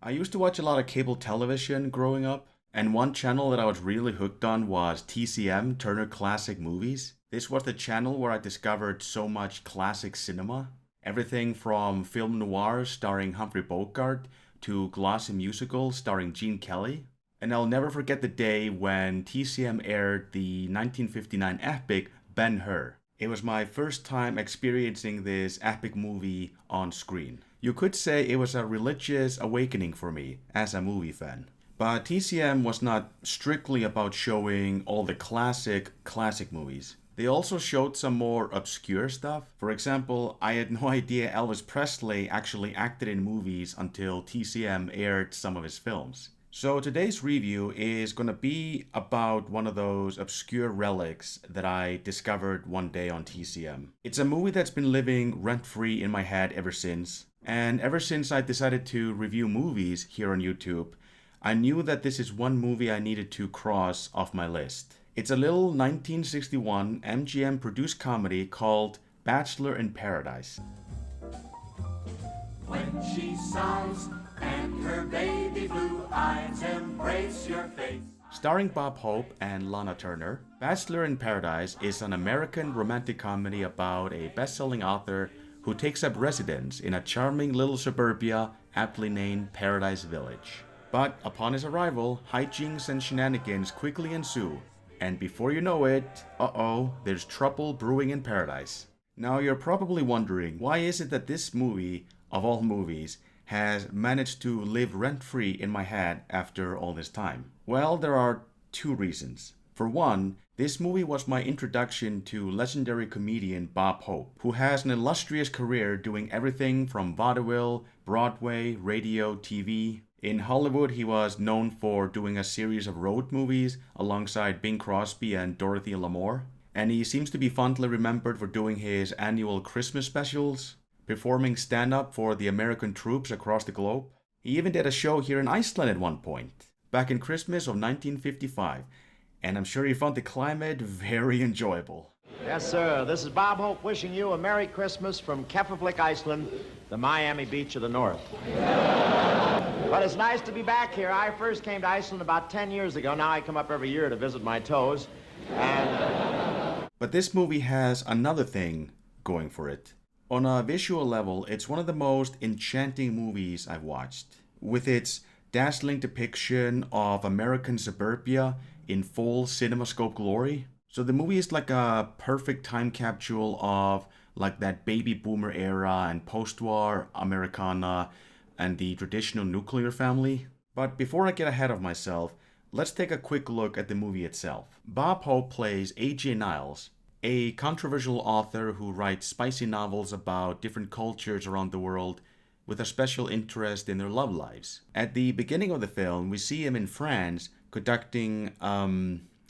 I used to watch a lot of cable television growing up, and one channel that I was really hooked on was TCM, Turner Classic Movies. This was the channel where I discovered so much classic cinema. Everything from film noir starring Humphrey Bogart to glossy musicals starring Gene Kelly. And I'll never forget the day when TCM aired the 1959 epic Ben-Hur. It was my first time experiencing this epic movie on screen. You could say it was a religious awakening for me as a movie fan. But TCM was not strictly about showing all the classic movies. They also showed some more obscure stuff. For example, I had no idea Elvis Presley actually acted in movies until TCM aired some of his films. So today's review is going to be about one of those obscure relics that I discovered one day on TCM. It's a movie that's been living rent-free in my head ever since. And ever since I decided to review movies here on YouTube, I knew that this is one movie I needed to cross off my list. It's a little 1961 MGM produced comedy called Bachelor in Paradise. When she sighs and her baby blue eyes embrace your face. Starring Bob Hope and Lana Turner, Bachelor in Paradise is an American romantic comedy about a best-selling author who takes up residence in a charming little suburbia aptly named Paradise Village. But upon his arrival, hijinks and shenanigans quickly ensue, and before you know it, there's trouble brewing in paradise. Now you're probably wondering, why is it that this movie, of all movies, has managed to live rent-free in my head after all this time? Well, there are two reasons. For one, this movie was my introduction to legendary comedian Bob Hope, who has an illustrious career doing everything from vaudeville, Broadway, radio, TV. In Hollywood, he was known for doing a series of road movies alongside Bing Crosby and Dorothy Lamour. And he seems to be fondly remembered for doing his annual Christmas specials, performing stand-up for the American troops across the globe. He even did a show here in Iceland at one point, back in Christmas of 1955, and I'm sure he found the climate very enjoyable. Yes, sir. This is Bob Hope wishing you a Merry Christmas from Keflavik, Iceland, the Miami Beach of the North. But it's nice to be back here. I first came to Iceland about 10 years ago. Now I come up every year to visit my toes. But this movie has another thing going for it. On a visual level, it's one of the most enchanting movies I've watched. With its dazzling depiction of American suburbia in full CinemaScope glory. So the movie is like a perfect time capsule of like that baby boomer era and post-war Americana and the traditional nuclear family. But before I get ahead of myself, let's take a quick look at the movie itself. Bob Hope plays A.J. Niles, a controversial author who writes spicy novels about different cultures around the world with a special interest in their love lives. At the beginning of the film, we see him in France conducting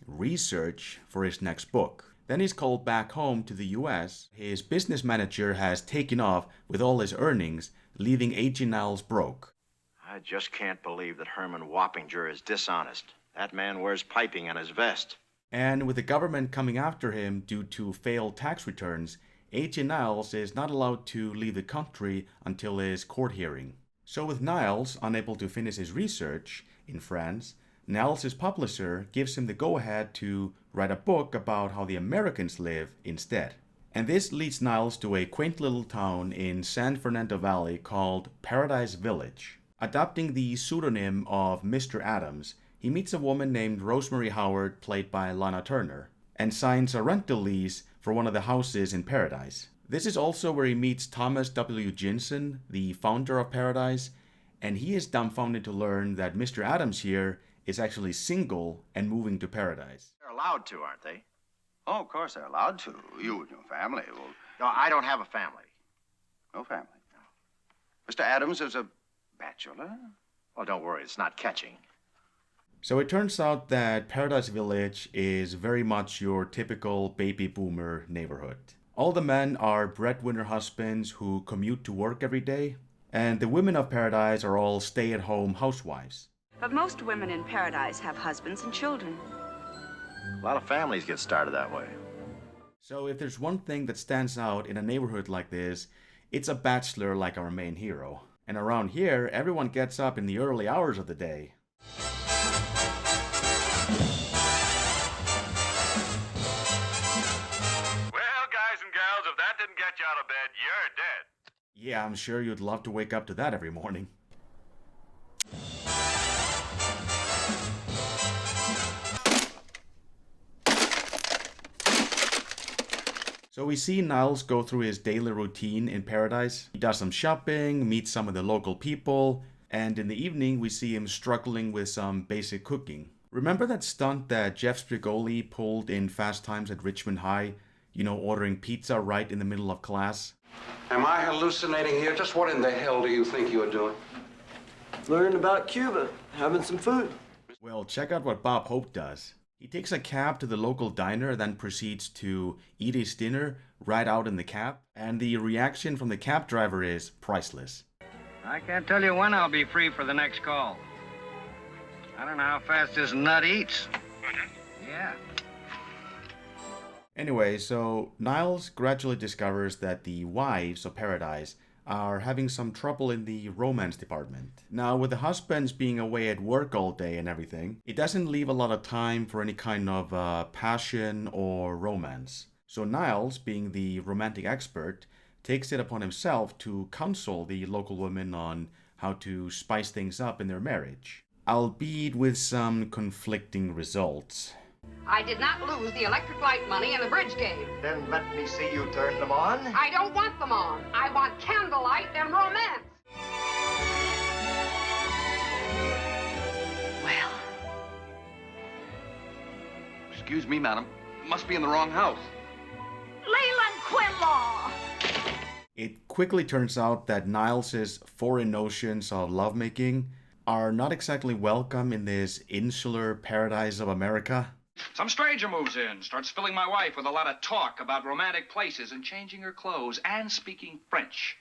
research for his next book. Then he's called back home to the US. His business manager has taken off with all his earnings, leaving A.J. Niles broke. I just can't believe that Herman Wappinger is dishonest. That man wears piping on his vest. And with the government coming after him due to failed tax returns, A.J. Niles is not allowed to leave the country until his court hearing. So with Niles unable to finish his research in France, Niles' publisher gives him the go-ahead to write a book about how the Americans live instead. And this leads Niles to a quaint little town in San Fernando Valley called Paradise Village. Adopting the pseudonym of Mr. Adams, he meets a woman named Rosemary Howard, played by Lana Turner, and signs a rental lease for one of the houses in Paradise. This is also where he meets Thomas W. Jinson, the founder of Paradise, and he is dumbfounded to learn that Mr. Adams here is actually single and moving to Paradise. They're allowed to, aren't they? Oh, of course they're allowed to. You and your family will... No, I don't have a family. No family. Mr. Adams is a bachelor? Well, don't worry, it's not catching. So it turns out that Paradise Village is very much your typical baby boomer neighborhood. All the men are breadwinner husbands who commute to work every day, and the women of Paradise are all stay-at-home housewives. But most women in Paradise have husbands and children. A lot of families get started that way. So if there's one thing that stands out in a neighborhood like this, it's a bachelor like our main hero. And around here, everyone gets up in the early hours of the day. Well, guys and gals, if that didn't get you out of bed, you're dead. Yeah, I'm sure you'd love to wake up to that every morning. So we see Niles go through his daily routine in Paradise. He does some shopping, meets some of the local people, and in the evening we see him struggling with some basic cooking. Remember that stunt that Jeff Spigoli pulled in Fast Times at Richmond High? You know, ordering pizza right in the middle of class? Am I hallucinating here? Just what in the hell do you think you're doing? Learning about Cuba, having some food. Well, check out what Bob Hope does. He takes a cab to the local diner, then proceeds to eat his dinner right out in the cab. And the reaction from the cab driver is priceless. I can't tell you when I'll be free for the next call. I don't know how fast this nut eats. Yeah. Anyway, so Niles gradually discovers that the wives of Paradise are having some trouble in the romance department. Now, with the husbands being away at work all day and everything, it doesn't leave a lot of time for any kind of passion or romance. So Niles, being the romantic expert, takes it upon himself to counsel the local women on how to spice things up in their marriage, albeit with some conflicting results. I did not lose the electric light money in the bridge game. Then let me see you turn them on. I don't want them on. I want candlelight and romance. Well, Excuse me, madam. Must be in the wrong house. Leyland Quinlaw! It quickly turns out that Niles' foreign notions of lovemaking are not exactly welcome in this insular paradise of America. Some stranger moves in, starts filling my wife with a lot of talk about romantic places and changing her clothes and speaking French.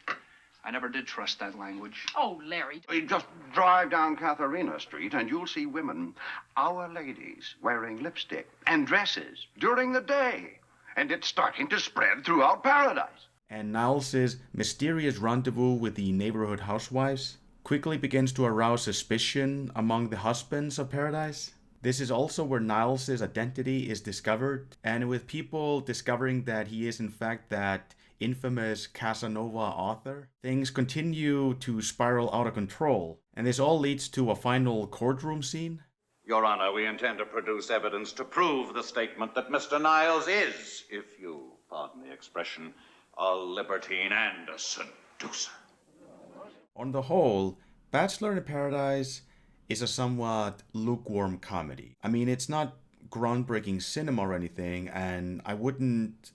I never did trust that language. Oh, Larry. You just drive down Katharina Street and you'll see women, our ladies, wearing lipstick and dresses during the day. And it's starting to spread throughout paradise. And Niles' mysterious rendezvous with the neighborhood housewives quickly begins to arouse suspicion among the husbands of Paradise. This is also where Niles' identity is discovered, and with people discovering that he is in fact that infamous Casanova author, things continue to spiral out of control, and this all leads to a final courtroom scene. Your Honor, we intend to produce evidence to prove the statement that Mr. Niles is, if you pardon the expression, a libertine and a seducer. On the whole, Bachelor in Paradise is a somewhat lukewarm comedy. I mean, it's not groundbreaking cinema or anything, and I wouldn't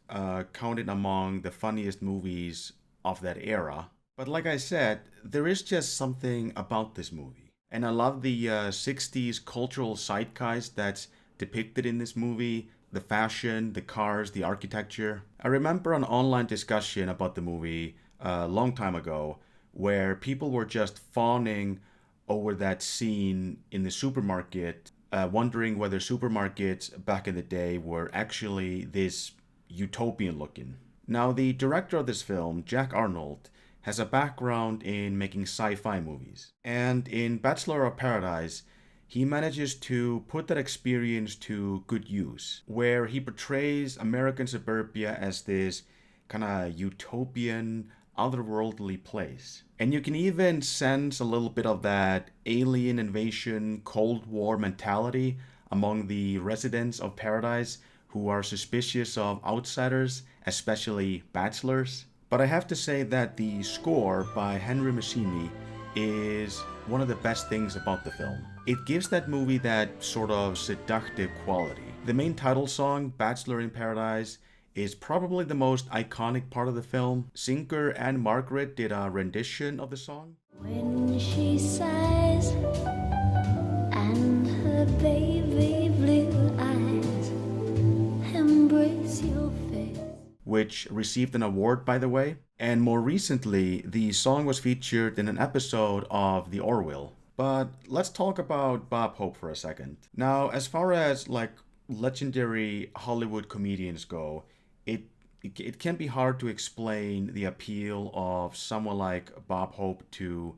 count it among the funniest movies of that era. But like I said, there is just something about this movie. And I love the 60s cultural zeitgeist that's depicted in this movie, the fashion, the cars, the architecture. I remember an online discussion about the movie a long time ago where people were just fawning over that scene in the supermarket, wondering whether supermarkets back in the day were actually this utopian looking. Now, the director of this film, Jack Arnold, has a background in making sci-fi movies. And in Bachelor of Paradise, he manages to put that experience to good use, where he portrays American suburbia as this kind of utopian, otherworldly place. And you can even sense a little bit of that alien invasion, Cold War mentality among the residents of Paradise who are suspicious of outsiders, especially bachelors. But I have to say that the score by Henry Mancini is one of the best things about the film. It gives that movie that sort of seductive quality. The main title song, Bachelor in Paradise, is probably the most iconic part of the film. Singer Anne Margaret did a rendition of the song. When she sighs and her baby blue eyes embrace your face, which received an award, by the way. And more recently, the song was featured in an episode of The Orville. But let's talk about Bob Hope for a second. Now, as far as like legendary Hollywood comedians go, it it can be hard to explain the appeal of someone like Bob Hope to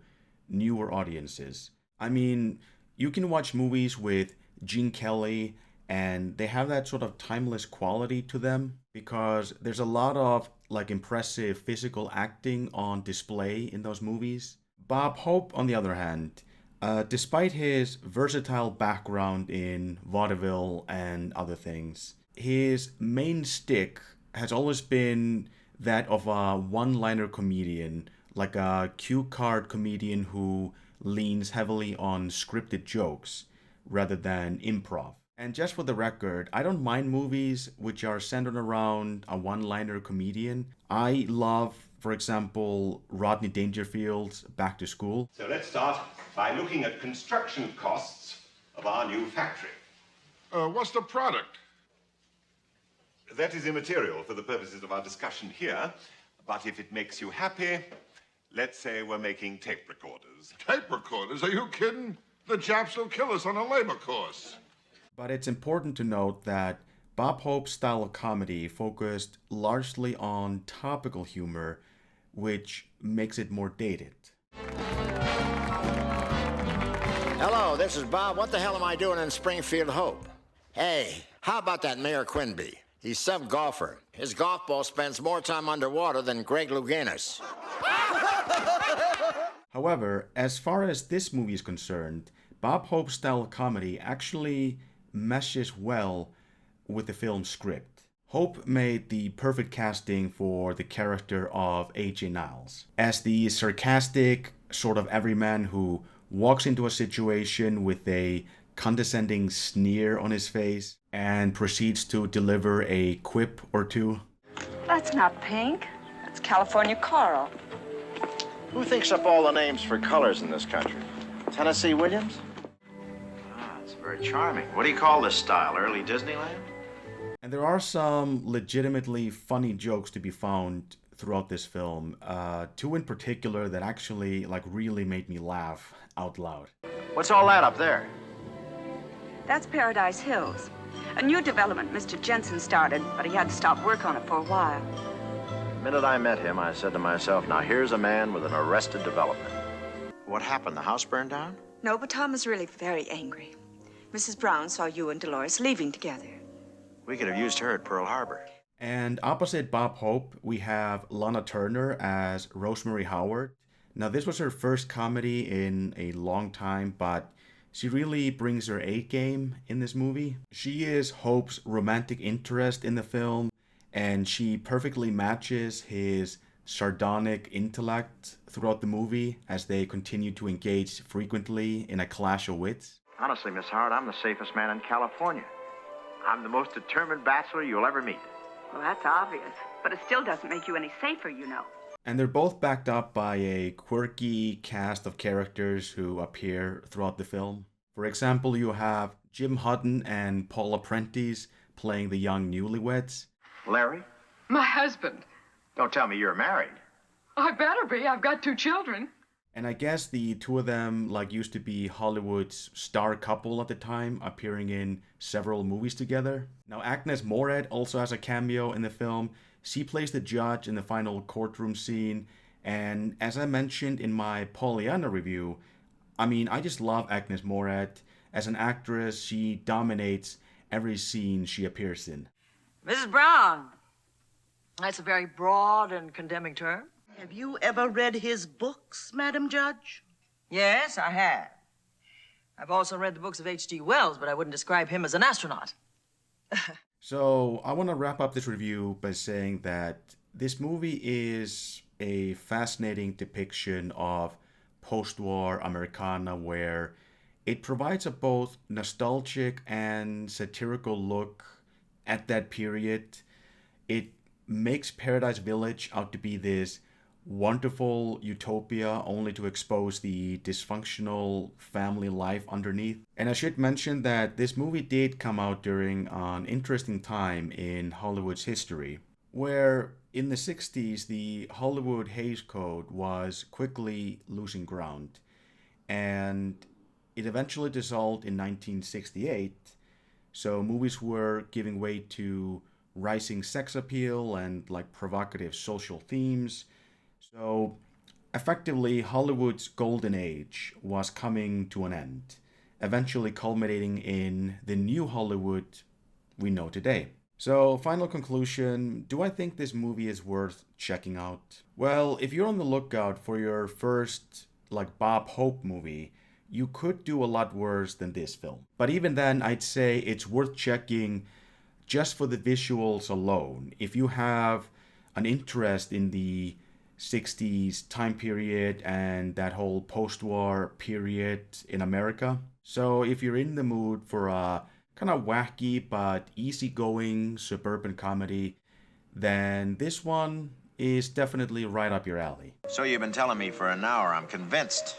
newer audiences. I mean, you can watch movies with Gene Kelly and they have that sort of timeless quality to them because there's a lot of like impressive physical acting on display in those movies. Bob Hope, on the other hand, despite his versatile background in vaudeville and other things, his main stick has always been that of a one-liner comedian, like a cue card comedian who leans heavily on scripted jokes rather than improv. And just for the record, I don't mind movies which are centered around a one-liner comedian. I love, for example, Rodney Dangerfield's Back to School. So let's start by looking at construction costs of our new factory. What's the product? That is immaterial for the purposes of our discussion here, but if it makes you happy, let's say we're making tape recorders. Tape recorders? Are you kidding? The Japs will kill us on a labor course. But it's important to note that Bob Hope's style of comedy focused largely on topical humor, which makes it more dated. Hello, this is Bob. What the hell am I doing in Springfield Hope? Hey, how about that Mayor Quinby? He's some golfer. His golf ball spends more time underwater than Greg Louganis. However, as far as this movie is concerned, Bob Hope's style of comedy actually meshes well with the film's script. Hope made the perfect casting for the character of A.J. Niles. As the sarcastic, sort of everyman who walks into a situation with a condescending sneer on his face and proceeds to deliver a quip or two. That's not pink. That's California coral. Who thinks up all the names for colors in this country? Tennessee Williams? Ah, it's very charming. What do you call this style? Early Disneyland? And there are some legitimately funny jokes to be found throughout this film. Two in particular that actually really made me laugh out loud. What's all that up there? That's Paradise Hills. A new development Mr. Jensen started, but he had to stop work on it for a while. The minute I met him, I said to myself, now here's a man with an arrested development. What happened? The house burned down? No, but Tom is really very angry. Mrs. Brown saw you and Dolores leaving together. We could have used her at Pearl Harbor. And opposite Bob Hope, we have Lana Turner as Rosemary Howard. Now, this was her first comedy in a long time, but she really brings her A game in this movie. She is Hope's romantic interest in the film, and she perfectly matches his sardonic intellect throughout the movie as they continue to engage frequently in a clash of wits. Honestly, Miss Howard, I'm the safest man in California. I'm the most determined bachelor you'll ever meet. Well, that's obvious, but it still doesn't make you any safer, you know. And they're both backed up by a quirky cast of characters who appear throughout the film. For example, you have Jim Hutton and Paula Prentice playing the young newlyweds. Larry? My husband. Don't tell me you're married. I better be. I've got 2 children. And I guess the two of them used to be Hollywood's star couple at the time, appearing in several movies together. Now Agnes Moret also has a cameo in the film. She plays the judge in the final courtroom scene, and as I mentioned in my Pollyanna review, I just love Agnes Moret. As an actress, she dominates every scene she appears in. Mrs. Brown. That's a very broad and condemning term. Have you ever read his books, Madam Judge? Yes, I have. I've also read the books of H.G. Wells, but I wouldn't describe him as an astronaut. So I want to wrap up this review by saying that this movie is a fascinating depiction of post-war Americana where it provides a both nostalgic and satirical look at that period. It makes Paradise Village out to be this wonderful utopia only to expose the dysfunctional family life underneath. And I should mention that this movie did come out during an interesting time in Hollywood's history, where in the 60s the Hollywood Hays Code was quickly losing ground, and it eventually dissolved in 1968. So movies were giving way to rising sex appeal and like provocative social themes. So effectively, Hollywood's golden age was coming to an end, eventually culminating in the new Hollywood we know today. So, final conclusion, do I think this movie is worth checking out? Well, if you're on the lookout for your first, like, Bob Hope movie, you could do a lot worse than this film. But even then, I'd say it's worth checking just for the visuals alone. If you have an interest in the 60s time period and that whole post-war period in America. So if you're in the mood for a kind of wacky but easygoing suburban comedy, then this one is definitely right up your alley. So you've been telling me for an hour. I'm convinced.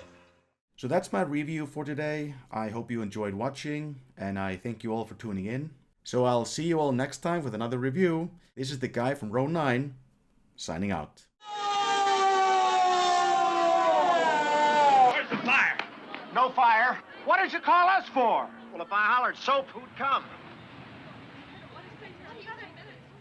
So that's my review for today. I hope you enjoyed watching, and I thank you all for tuning in. So I'll see you all next time with another review. This is the guy from row 9, signing out. Where's the fire? No fire. What did you call us for? Well, if I hollered soap, who'd come?